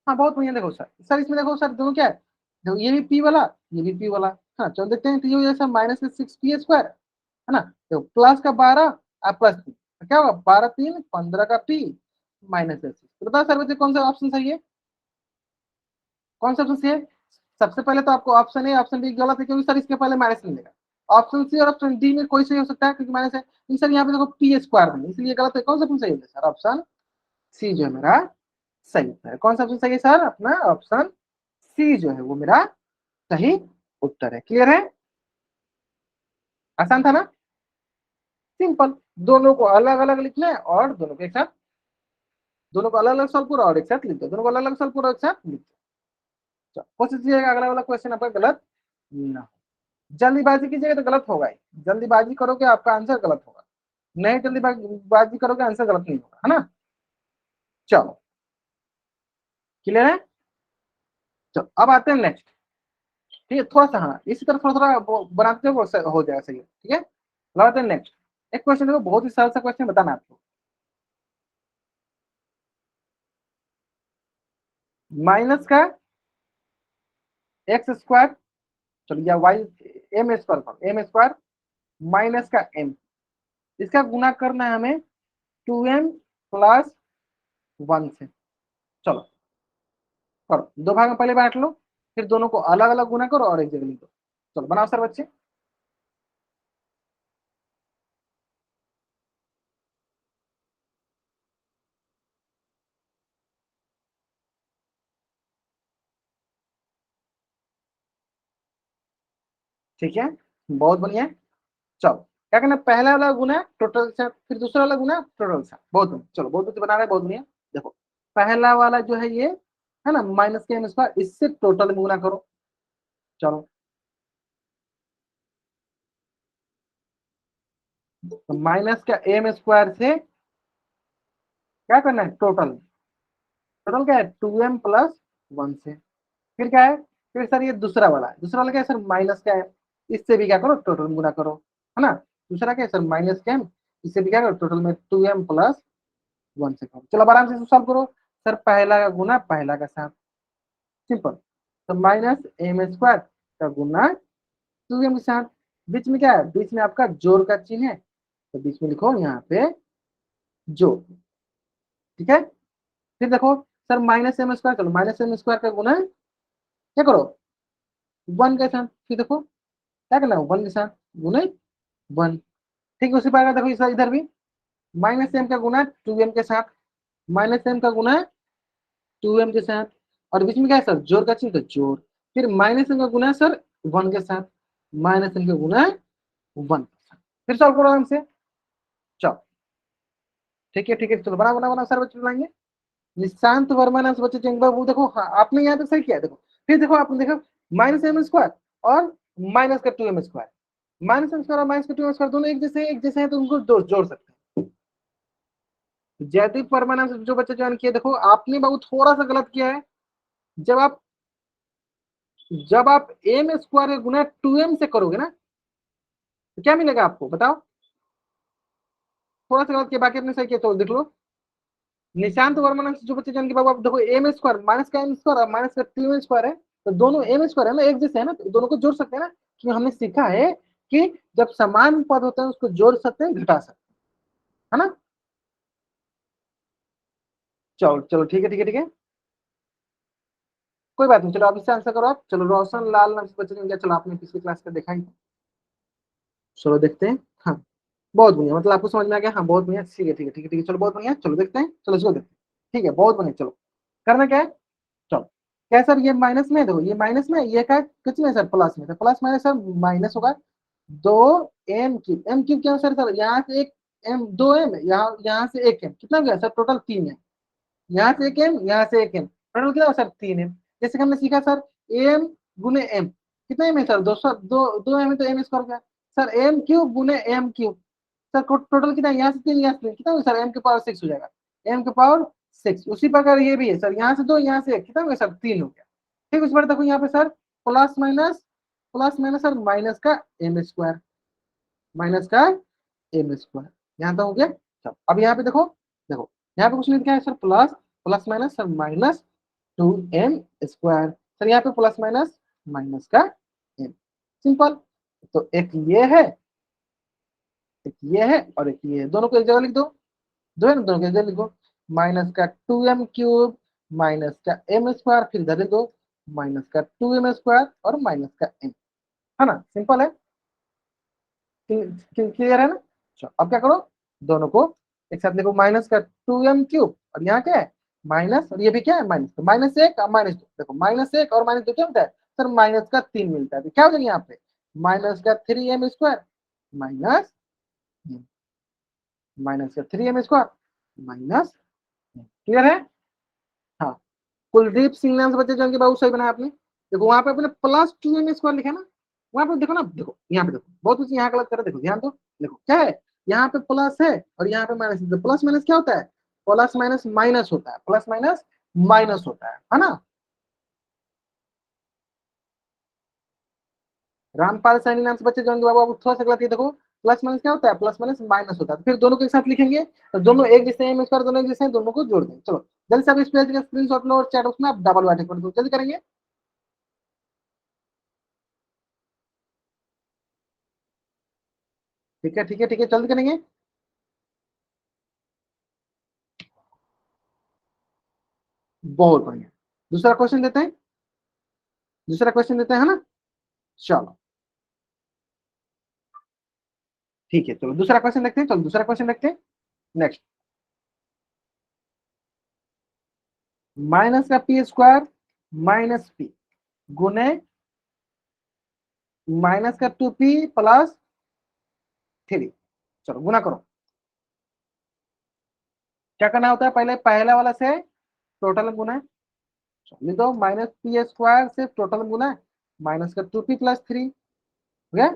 हाँ बहुत बढ़िया। देखो सर, सर इसमें देखो सर दोनों क्या है, देखो ये भी पी वाला, ये भी पी वाला। हाँ चलो देखते हैं, तो ये हो जाएगा -6 पी² है ना। देखो प्लस का 12 और प्लस 3, क्या होगा 12×3 = 15 का पी -6। तो बताओ सर बच्चे कौन सा ऑप्शन सही है, कौन सा ऑप्शन सही है। सबसे पहले तो आपको ऑप्शन ए ऑप्शन बी गलत है, क्योंकि सर इसके पहले माइनस मिलेगा। ऑप्शन सी और ऑप्शन डी में कोई सही हो सकता है, क्योंकि माइनस है, लेकिन सर यहाँ पे देखो पी² में, इसलिए गलत है। कौन सा ऑप्शन सही है सर, ऑप्शन सी जो है मेरा सही है। कौन सा ऑप्शन सही है सर, अपना ऑप्शन सी जो है वो मेरा सही उत्तर है। क्लियर है, आसान था ना, सिंपल। दोनों को अलग अलग लिखना है और दोनों को एक साथ, दोनों को अलग अलग सॉल्व करो और एक साथ लिख दो, दोनों को अलग अलग सॉल्व करो एक साथ लिख दो। कोशिश कीजिएगा अगला वाला क्वेश्चन आपका गलत ना हो। जल्दीबाजी कीजिएगा तो गलत होगा ही, जल्दीबाजी करोगे आपका आंसर गलत होगा, नहीं जल्दीबाजी करोगे आंसर गलत नहीं होगा, है ना। चलो क्लियर है, चलो अब आते हैं नेक्स्ट। ठीक है, थोड़ा सा हाँ इसी तरह थोड़ा थोड़ा बनाते हो हो जाएगा सही है। ठीक है, अब आते हैं नेक्स्ट। एक क्वेश्चन देखो, बहुत ही सरल सा क्वेश्चन, बताना आपको। माइनस का x², चलो या वाई m² माइनस का m, इसका गुना करना है हमें 2m+1 से। चलो करो, दो भाग में पहले बांट लो, फिर दोनों को अलग अलग गुना करो और एक जगह लिख दो। चलो बनाओ सर बच्चे। ठीक है, बहुत बढ़िया। चलो क्या करना है, पहला वाला गुना टोटल से, फिर दूसरा वाला गुना टोटल से, बहुत बढ़िया। चलो बहुत बढ़िया बना रहे हैं, बहुत बढ़िया। देखो पहला वाला जो है ये है ना, -m², इससे टोटल में गुना करो। चलो तो माइनस का एम स्क्वायर से क्या करना है, टोटल। टोटल क्या है, 2m प्लस 1 से। फिर क्या है, फिर सर ये दूसरा वाला क्या है सर, माइनस क्या है, इससे भी क्या करो, टोटल गुना करो, है ना। दूसरा क्या है सर, माइनस का m, इससे भी क्या करो, टोटल में 2m प्लस 1 से करो। चलो अब आराम से सॉल्व करो। सर पहला का गुना पहला का साथ, सिंपल। तो माइनस एम स्क्वायर का गुना 2m के साथ। बीच में क्या है, बीच में आपका जोड़ का चिन्ह है, तो बीच में लिखो यहाँ पे जोड़, ठीक है। फिर देखो सर माइनस एम स्क्वायर करो, माइनस एम स्क्वायर का गुना क्या करो, 1 के साथ। फिर देखो क्या करना है, 1 के साथ गुना 1। ठीक है, उसी प्रकार देखो इधर भी माइनस एम का गुना 2m के साथ, माइनस एम का गुना 2m के साथ, और बीच में क्या है सर, जोड़ का चिन्ह, तो जोड़। फिर माइनस एम का गुना सर 1 के साथ, माइनस एम का गुना 1 के साथ। फिर सॉल्व करो आराम से। चलो ठीक है चलो बना बना बना सर बच्चे लाएंगे। निशांत वर्मा नाम से बच्चे चेंगे वो देखो, हाँ आपने यहाँ पे सही किया, देखो फिर देखो आपने देखो माइनस एम स्क्वायर और माइनस का 2m square, minus m square और माइनस का 2m स्क्वायर दोनों एक जैसे हैं, तो उनको जोड़ सकते हैं। जयदीप वर्मा नाम से जो बच्चे ज्वाइन किए, देखो आपने बाबू थोड़ा सा गलत किया है। जब आप जब आप एम स्क्वायर का गुना 2m से करोगे ना, तो क्या मिलेगा आपको बताओ। थोड़ा सा गलत किया, बाकी आपने सही किया, तो देख लो। निशांत वर्मा नाम से जो बच्चे ज्वाइन किए बाबू, आप देखो एम स्क्वायर माइनस का एम स्क्वायर और माइनस का 2m स्क्वायर है, तो दोनों एम स्क्वायर है ना, एक जैसे है ना, तो दोनों को जोड़ सकते हैं ना। कि हमने सीखा है कि जब समान पद होते हैं उसको जोड़ सकते हैं, घटा सकते हैं, है ना। चलो चलो ठीक है, कोई बात नहीं। चलो अब इससे आंसर करो आप। चलो रोशन लाल नाम से बच्चे ने चलो आपने पिछली क्लास का देखा ही था। चलो देखते हैं। हाँ बहुत बढ़िया, मतलब आपको समझ में आ गया, हाँ बहुत बढ़िया, ठीक है चलो बहुत बढ़िया, चलो देखते हैं, चलो इसको देखते हैं। ठीक है बहुत बढ़िया, चलो करना क्या है, चलो क्या है सर, ये माइनस में है, देखो ये माइनस में है, ये क्या किस में है सर, प्लस में, तो प्लस माइनस सर माइनस होगा। 2m क्यूब, एम क्यूब क्या है सर, यहाँ से एक m, 2m, यहाँ यहाँ से एक m, कितना हो गया सर, टोटल 3m। यहाँ से एक m, यहाँ से एक m, टोटल कितना सर 3m। जैसे कि हमने सीखा सर m गुने m, कितना m है सर, 2m है, तो m स्क्वायर का सर m क्यूब गुने m क्यूब, सर टोटल कितना है, यहाँ से 3 यहाँ से 3 कितना होगा सर, m के पावर 6 हो जाएगा, m के पावर 6। उसी प्रकार ये भी है सर, यहाँ से 2 यहाँ से 1 कितना होगा सर, 3 हो गया। ठीक उस बार देखो यहाँ पे sir plus minus sir minus का m स्क्वायर, माइनस का m स्क्वायर, यहाँ तक हो गया। चलो अब यहाँ पे देखो, देखो यहाँ पे कुछ नहीं दिया है sir, plus plus minus sir minus 2m square, sir यहाँ पे प्लस माइनस माइनस का m, सिंपल। तो एक ये है, एक ये है और एक ये है, दोनों को एक जगह लिख दो, दो है ना, दोनों को एक जगह लिख दो। माइनस का 2m क्यूब माइनस का m स्क्वायर, फिर इधर लिख दो माइनस का 2m स्क्वायर और माइनस का m, है ना, सिंपल है। क्लियर है ना। चलो अब क्या करो, दोनों को एक साथ लिखो, माइनस का 2m क्यूब और यहाँ क्या है माइनस, और ये भी क्या है माइनस, तो माइनस 1 और माइनस 2, देखो माइनस 1 और माइनस 2 क्या होता है सर, माइनस का 3 मिलता है, तो क्या हो जाएगा यहाँ पे माइनस का 3m स्क्वायर माइनस माइनस का 3m स्क्वायर माइनस, क्लियर है। हाँ कुलदीप सिंह नाम से बच्चे जो कि बहुत सही बनाया आपने। देखो वहां पे अपने प्लस 2m स्क्वायर लिखा है ना, वहां पे देखो ना, देखो यहाँ पे देखो, बहुत कुछ यहाँ गलत कर, देखो ध्यान दो, देखो क्या है, यहाँ पे प्लस है और यहाँ पे माइनस है, तो प्लस माइनस क्या होता है, प्लस माइनस माइनस होता है, प्लस माइनस माइनस होता है ना। रामपाल सैनी नाम से बच्चे जो बाबू आप थोड़ा सा गलत है, देखो प्लस माइनस क्या होता है, प्लस माइनस माइनस होता है, तो फिर दोनों को एक साथ लिखेंगे, तो दोनों एक जैसे हैं, स्क्वायर दोनों एक जैसे हैं, दोनों को जोड़ दें। चलो जल्दी से आप इस पेज का स्क्रीनशॉट लो और चैट बॉक्स में आप डबल वाटे कर दो, जल्दी करेंगे। ठीक है जल्दी करेंगे। बहुत बढ़िया, दूसरा क्वेश्चन देते हैं, दूसरा क्वेश्चन देते हैं, है ना। चलो ठीक है, चलो दूसरा क्वेश्चन देखते हैं, चलो दूसरा क्वेश्चन देखते हैं। नेक्स्ट, माइनस का पी स्क्वायर माइनस पी गुने माइनस का 2p प्लस 3, चलो गुना करो। क्या करना होता है, पहले पहला वाला से टोटल गुना है, लिख दो माइनस पी स्क्वायर से टोटल गुना माइनस का 2p प्लस 3 हो गया।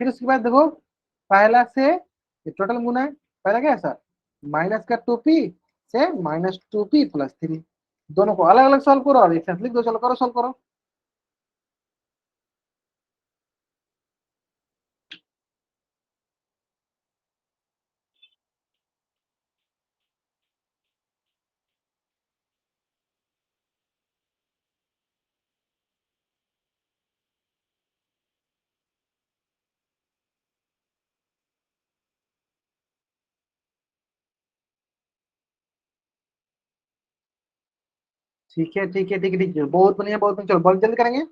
फिर उसके बाद देखो पहला से ये टोटल गुना है, पहला क्या है सर, माइनस का 2p से माइनस 2p प्लस 3, दोनों को अलग अलग सॉल्व करो और एक साथ लिख दो। चलो करो, सॉल्व करो। ठीक है ठीक है ठीक है ठीक है, बहुत बढ़िया बहुत बढ़िया। चलो बहुत जल्दी करेंगे। हाँ,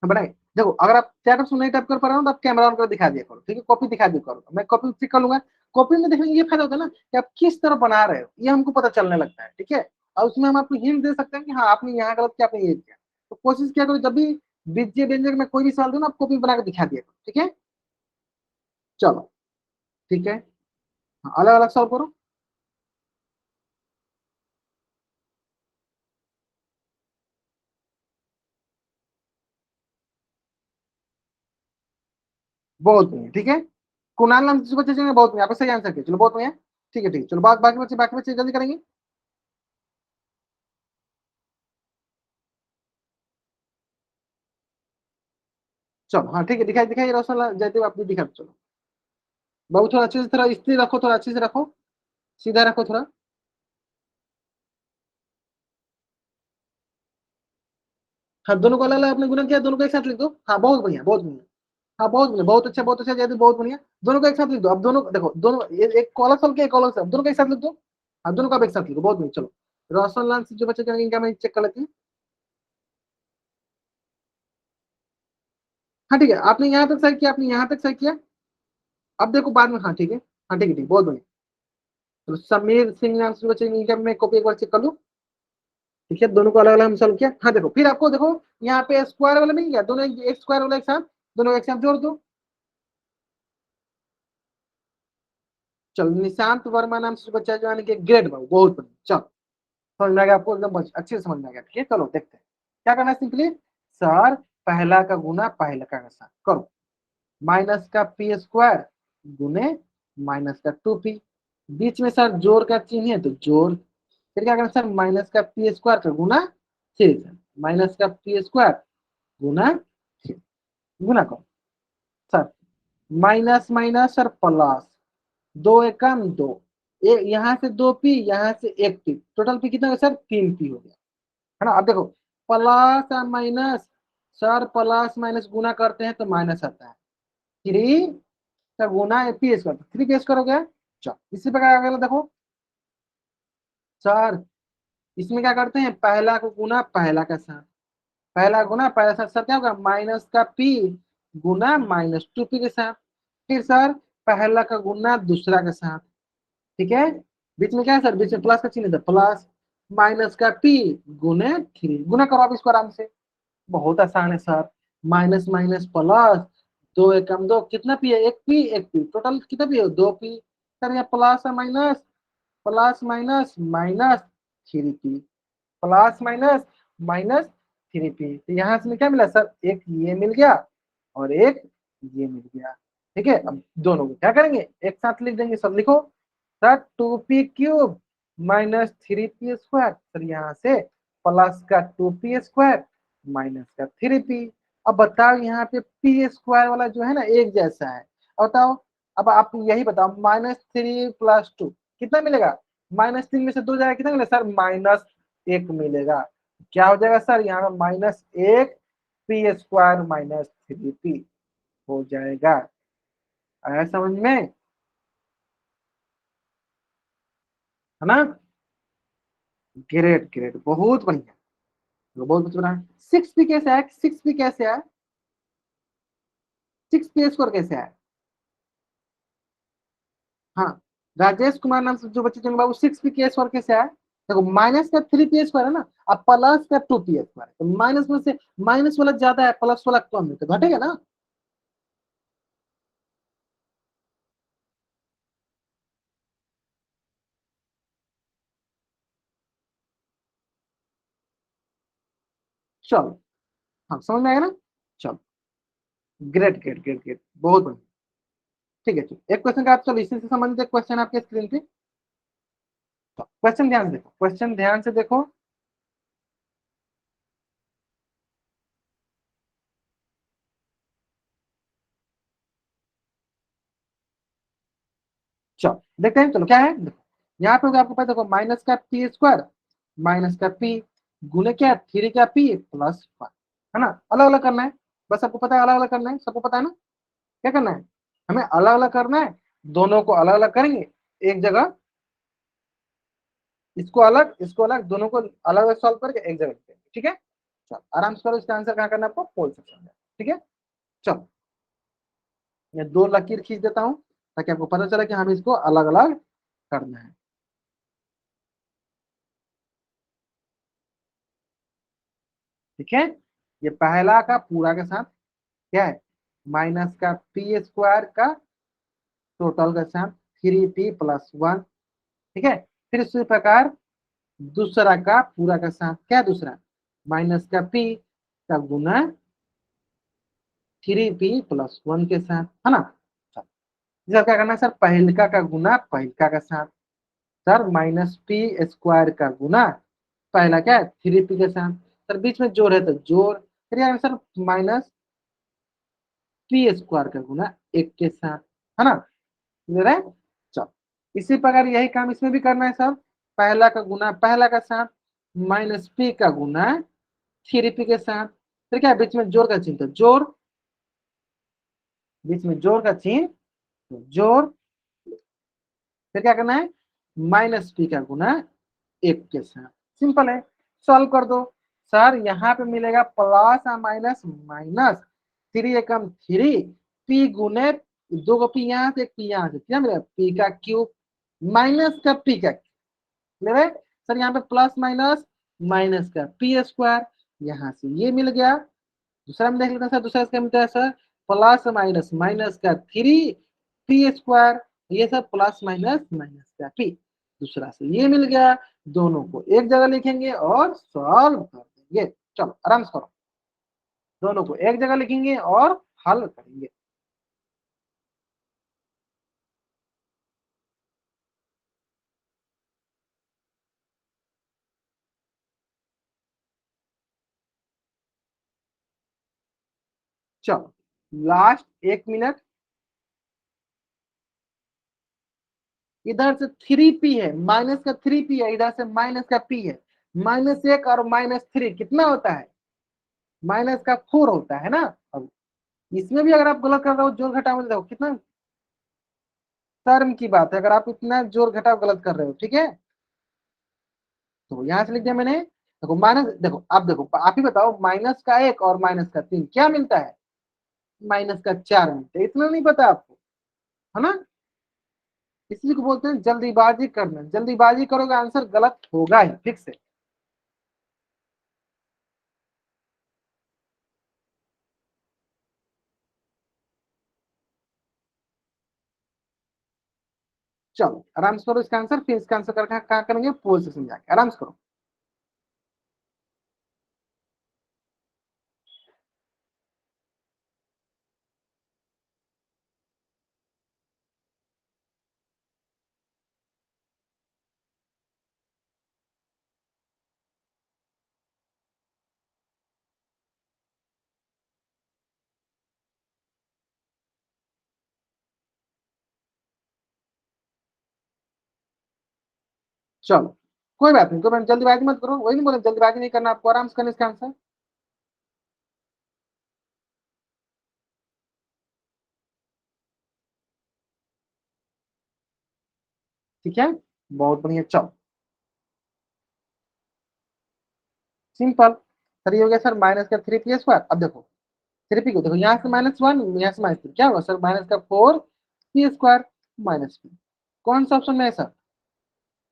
बनाए। देखो अगर आप चैट नहीं टाइप कर पा रहे हो तो आप कैमरा ऑन कर दिखा दिया करो, ठीक है, कॉपी दिखा दिया करो, मैं कॉपी चेक कर लूंगा। कॉपी में देखने में ये फायदा होता है ना कि आप किस तरह बना रहे हो ये हमको पता चलने लगता है, ठीक है। और उसमें हम आपको हिंट दे सकते हैं कि हाँ आपने यहाँ गलत किया, आपने ये किया। तो कोशिश किया करो जब भी बीजे व्यंजक में कोई भी सवाल दो ना, आप कॉपी बना के दिखा दिया करो, ठीक है। चलो ठीक है, अलग अलग सॉल्व करो। बहुत बढ़िया, ठीक है। कुणाल नाम से बच्चे जो है, बहुत बढ़िया, आपका सही आंसर किया, चलो बहुत बढ़िया। ठीक है ठीक है, चलो बाकी बच्चे जल्दी करेंगे। चलो हाँ ठीक है, दिखाई दिखाई रोशन जयदेव, आप भी दिखा दो, चलो। बाबू थोड़ा अच्छे से, थोड़ा स्थिर रखो, थोड़ा अच्छे से रखो, सीधा रखो थोड़ा। हाँ दोनों को अलग अलग आपने गुना किया, दोनों को एक साथ लिख दो। हाँ बहुत बढ़िया बहुत बढ़िया। हाँ बहुत बढ़िया, बहुत अच्छा जयदेव, बहुत बढ़िया। दोनों को एक साथ लिख दो। अब दोनों देखो, दोनों एक को अलग सॉल्व किया, एक अलग सॉल्व, दोनों को एक साथ लिख दो। हाँ दोनों को आप एक साथ लिखो, बहुत बढ़िया। चलो रोशन लाल से जो बच्चे जाएंगे इनका मैं चेक कर लेते हैं। हाँ ठीक है, आपने यहाँ तक सही किया, आपने यहाँ तक सही किया। अब देखो बाद में, हाँ ठीक है, हाँ ठीक है ठीक, बहुत बढ़िया। तो समीर सिंह नाम से बच्चे इनका मैं कॉपी एक बार चेक कर लूँ। ठीक है, दोनों को अलग अलग हम सॉल्व किया। हाँ देखो, फिर आपको देखो यहाँ पे स्क्वायर वाला मिल गया, दोनों एक स्क्वायर वाला एक साथ, दोनों को एक साथ जोड़ दो। चलो निशांत वर्मा नाम से बच्चा जो है कि ग्रेट बाबू, बहुत बढ़िया। चलो समझ में आ गया आपको, एकदम अच्छे से समझ में आ गया, ठीक है। चलो देखते हैं क्या करना है। सिंपली सर पहला का गुना पहला का साथ करो, माइनस का पी स्क्वायर गुने माइनस का 2p, बीच में सर जोड़ का चिन्ह है तो जोड़, फिर क्या करना सर, माइनस का पी स्क्वायर का गुना, ठीक है, माइनस का पी स्क्वायर गुना, गुना करो सर, माइनस माइनस और प्लस, दो एकम दो, एक यहाँ से 2p, यहाँ से 1p, टोटल पी कितना हो गया सर, 3p हो गया, है ना। अब देखो प्लस और माइनस, सर प्लस माइनस गुना करते हैं तो माइनस आता है, 3 का गुना पी स्क्वायर, 3p करोगे। चलो इसी प्रकार अगला देखो सर, इसमें क्या करते हैं, पहला को गुना पहला का साथ, पहला गुना पहला साथ, सर क्या होगा, माइनस का p गुना माइनस 2p के साथ, फिर सर पहला का गुना दूसरा के साथ, ठीक है। बीच में क्या है सर, बीच में प्लस का चिन्ह है, प्लस माइनस का p गुने 3, गुना करो आप इसको आराम से, बहुत आसान है सर। माइनस माइनस प्लस, दो एकम दो, कितना पी है, एक पी, टोटल कितना पी है, 2p। सर यहाँ प्लस है minus, plus minus minus 3p, plus minus minus 3p, तो यहाँ से क्या मिला सर, एक ये मिल गया और एक ये मिल गया, ठीक है। अब दोनों को क्या करेंगे, एक साथ लिख देंगे, सब लिखो sir, 2p³ minus 3p², sir यहाँ से प्लस का 2p² माइनस का 3p। अब बताओ यहाँ पे p² वाला जो है ना एक जैसा है, अब बताओ, अब आप यही बताओ, -3 + 2 कितना मिलेगा, -3 में से 2 जाएगा, कितना मिलेगा सर, -1 मिलेगा। क्या हो जाएगा सर, यहाँ पे -1 p² माइनस 3p हो जाएगा। आया समझ में, है ना। ग्रेट ग्रेट, बहुत बढ़िया, तो बहुत कुछ बना। 6p कैसे आया, 6p कैसे आया, 6p² कैसे आया। हाँ राजेश कुमार नाम से जो बच्चे चुने बाबू, 6p² कैसे आया, देखो माइनस का 3p² है ना, अब प्लस का 2p² तो माइनस में से माइनस वाला ज्यादा है, प्लस वाला कम है, तो घटेगा ना। चलो हाँ समझ में आएगा ना। चलो ग्रेट ग्रेट ग्रेट ग्रेट, बहुत बढ़िया। ठीक है, एक क्वेश्चन का आप सोल्यूशन से संबंधित एक क्वेश्चन आपके स्क्रीन पे, क्वेश्चन ध्यान से देखो, क्वेश्चन ध्यान से देखो। चलो देखते हैं, चलो क्या है देखो, यहाँ पे होगा आपको पता, देखो माइनस का पी स्क्वायर माइनस का पी गुने क्या, थ्री का पी प्लस वन, है ना, अलग अलग करना है, बस सबको पता है अलग अलग करना है, सबको पता है ना क्या करना है, हमें अलग अलग करना है, दोनों को अलग अलग करेंगे एक जगह, इसको अलग, दोनों को अलग अलग सॉल्व करके एक जगह लिखेंगे, ठीक है। चलो आराम से करो, इसका आंसर कहाँ करना है आपको, पोल सेक्शन में, ठीक है। चलो मैं दो लकीर खींच देता हूँ ताकि आपको पता चले कि हमें इसको अलग अलग करना है। ठीक है, ये पहला का पूरा के साथ क्या है, माइनस का पी स्क्वायर का टोटल के साथ थ्री पी प्लस वन, ठीक है। फिर इसी प्रकार दूसरा का पूरा का साथ क्या, दूसरा माइनस का पी का गुना थ्री पी प्लस वन के साथ, है ना। सर क्या करना है सर, पहलका का गुना पहलका का साथ, सर माइनस पी स्क्वायर का गुना पहला क्या है थ्री पी के साथ, सर बीच में जोड़ है तो जोड़, फिर यहाँ सर माइनस पी स्क्वायर का गुना एक के साथ, है ना, क्लियर है। चलो इसी प्रकार यही काम इसमें भी करना है सर, पहला का गुना पहला का साथ माइनस पी का गुना थ्री पी के साथ, फिर क्या है? बीच में जोड़ का चिन्ह, तो जोड़, बीच में जोड़ का चिन्ह तो जोड़, फिर क्या करना है माइनस पी का गुना एक के साथ, सिंपल है, सॉल्व कर दो। सर यहाँ पे मिलेगा प्लस और माइनस माइनस, थ्री एकम थ्री, पी गुने दो को पी यहाँ से एक पी यहाँ से, क्या मिलेगा पी का क्यूब माइनस का पी का, क्लियर है। सर यहाँ पे प्लस माइनस माइनस का पी स्क्वायर, यहाँ से ये मिल गया। दूसरा में देख लेते हैं सर, दूसरा इसका मिलता है सर प्लस माइनस माइनस का थ्री पी स्क्वायर, ये सब प्लस माइनस माइनस का पी, दूसरा से ये मिल गया, दोनों को एक जगह लिखेंगे और सॉल्व कर देंगे। चलो आराम से करो, दोनों को एक जगह लिखेंगे और हल करेंगे। चलो लास्ट एक मिनट, इधर से थ्री पी है, माइनस का थ्री पी है, इधर से माइनस का पी है, माइनस एक और माइनस थ्री कितना होता है, माइनस का फोर होता है ना। अब इसमें भी अगर आप गलत कर रहे हो जोड़ घटाव में, देखो कितना शर्म की बात है अगर आप इतना जोड़ घटाव गलत कर रहे हो, ठीक है। तो यहां से लिख दिया मैंने, देखो माइनस, देखो आप देखो आप ही बताओ, माइनस का एक और माइनस का तीन क्या मिलता है, माइनस का चार मिलता है, इतना नहीं पता आपको, है ना। इसी को बोलते हैं जल्दीबाजी करना, जल्दीबाजी करोगे आंसर गलत होगा ही फिक्स है। चलो आराम से करो इसका आंसर, फिर इसका आंसर करके क्या करेंगे पोल से समझाएंगे, आराम से करो। चलो कोई बात नहीं, कोई बात नहीं, जल्दीबाजी मत करो, वही नहीं बोले जल्दीबाजी नहीं करना आपको, आराम से करना इसका आंसर। ठीक है, बहुत बढ़िया। चलो सिंपल, सर ये हो गया सर माइनस का थ्री पी स्क्वायर, अब देखो थ्री पी को देखो यहाँ से माइनस वन, यहाँ से माइनस थ्री, क्या होगा सर माइनस का four P square minus P, कौन सा ऑप्शन में है सर,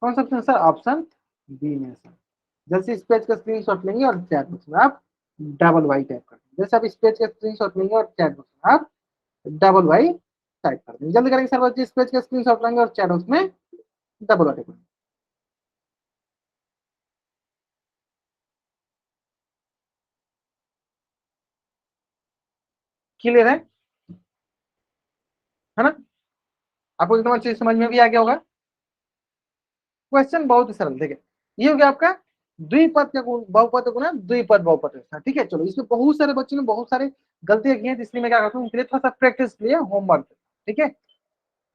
कौन सा ऑप्शन है सर, ऑप्शन बी में है सर। जैसे इस पेज का स्क्रीनशॉट लेंगे और चैट बॉक्स में आप डबल वाई टाइप कर देंगे, जैसे आप इस पेज का स्क्रीनशॉट लेंगे और चैट बॉक्स में आप डबल वाई टाइप कर देंगे, जल्दी करेंगे सर, बस इस पेज का स्क्रीनशॉट लेंगे और चैट बॉक्स में डबल वाई टाइप करेंगे। क्लियर है ना। आपको एकदम अच्छे से समझ में भी आ गया होगा। क्वेश्चन बहुत ही सरल, ठीक है। ये हो गया आपका द्विपद का गुण, बहुपद का गुना द्विपद बहुपद का स्थान, ठीक है। चलो, इसमें बहुत सारे बच्चों ने बहुत सारे गलतियां की हैं, इसलिए मैं क्या करता हूँ, उनके लिए थोड़ा सा प्रैक्टिस के लिए होमवर्क, ठीक है।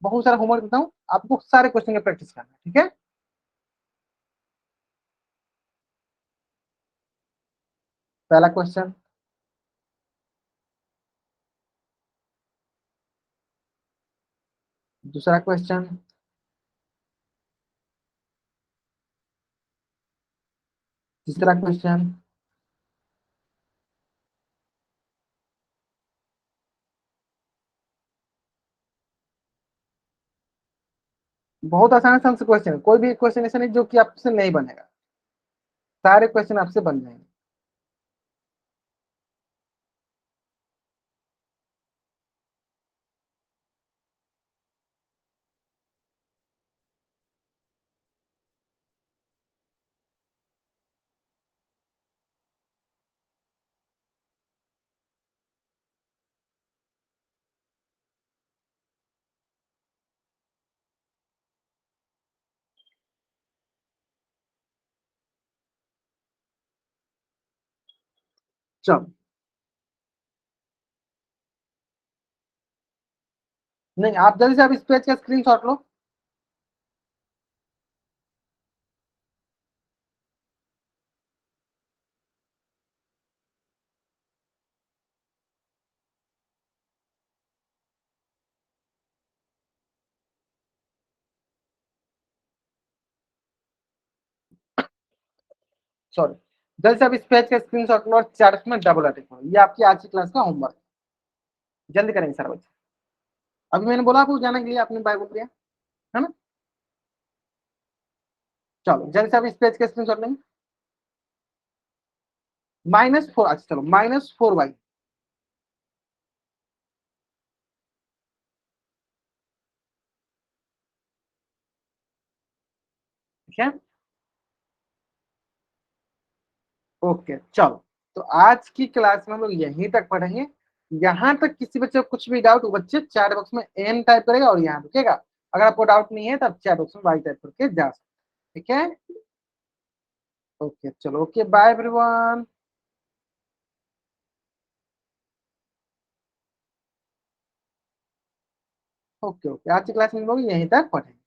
बहुत सारा होमवर्क देता हूँ आपको, सारे क्वेश्चन की प्रैक्टिस करना है, ठीक है। पहला क्वेश्चन, दूसरा क्वेश्चन, तीसरा क्वेश्चन, बहुत आसान आसान से क्वेश्चन, कोई भी क्वेश्चन ऐसा नहीं जो कि आपसे नहीं बनेगा, सारे क्वेश्चन आपसे बन जाएंगे। चलो, नहीं, आप जल्दी से आप इस पेज का स्क्रीनशॉट लो। सॉरी, जल्दी से आप इस पेज का स्क्रीनशॉट लो और चैट में डबल अटैक करो। ये आपकी आज की क्लास का होमवर्क, जल्दी करेंगे सारा बच्चे। अभी मैंने बोला आपको जाने के लिए, आपने बाय बोल दिया है ना। चलो, जल्दी से आप इस पेज का स्क्रीनशॉट लेंगे। -4, अच्छा चलो, -4y, ठीक है। ओके, चलो, तो आज की क्लास में हम लोग यहीं तक पढ़ेंगे। यहाँ तक किसी बच्चे को कुछ भी डाउट, वो बच्चे चैट बॉक्स में एन टाइप करेगा और यहाँ रुकेगा। अगर आपको डाउट नहीं है तो आप चैट बॉक्स में वाई टाइप करके जा सकते, ठीक है। ओके, चलो, okay, bye everyone. Okay okay, आज की क्लास में हम लोग यहीं तक पढ़ेंगे।